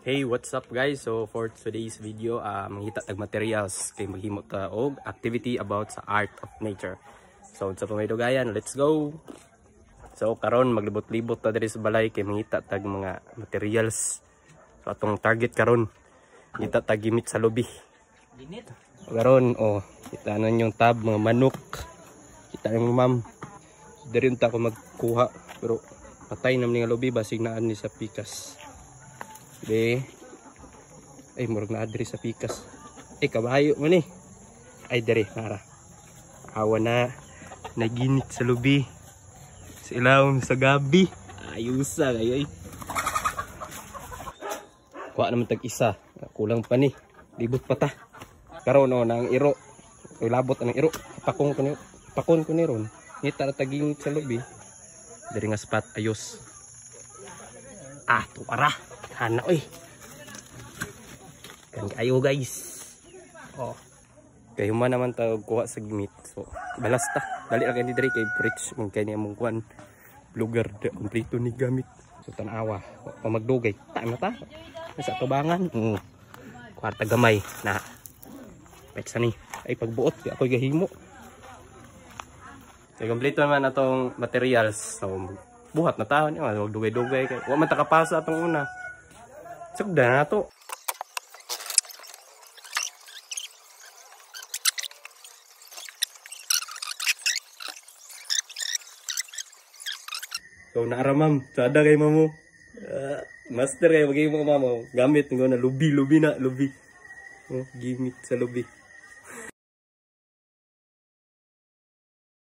Hey, what's up guys? So for today's video, manghita tag materials kay maghimo ta og activity about sa art of nature. So sa pamaydugayan, let's go. So karon maglibot-libot ta diri sa balay kay manghita tag mga materials. So atong target karon, kita tag gimit sa lobby. Karon kita na yung tab mga manok. Kita yung ma'am. Diri ta ko magkuha pero patay naman nga lobby basig naan ni sa pikas. Be. Ay murag na adri sa pikas. Kabayo man Ay dere nara. Awa na naginit sa lubi. Sa ilawom sa gabi. Ayusa kayo Kuha naman tag isa. Kulang pa ni. Libot pa ta. Karon nang iro. Labot ang iro. Pakon ko ni ron. Ngita na tagingit sa lubi. Dere nga spot ayos. Tuwara. Hana kan kayo guys. Kayo man naman tawag kuha sa gimit. So balas ta. Dali ra kay diri kay bridge mong kay niya mong kuan lugar de kompleto ni gamit. So tanawa pa magdugay ta na ta. Sa tubangan. Kwarta gamay na. Peksa ni ay pagbuot ako gahimo. So kompleto naman atong materials. So buhat na taon niya, wag dugay-dugay kay wa man ta kapasa atong una. Sugda na to. So naara ma'am, sada kay mamo. Master kay bagay mo mamo. Gamit ngo na lubi na lubi. Gimit sa lubi.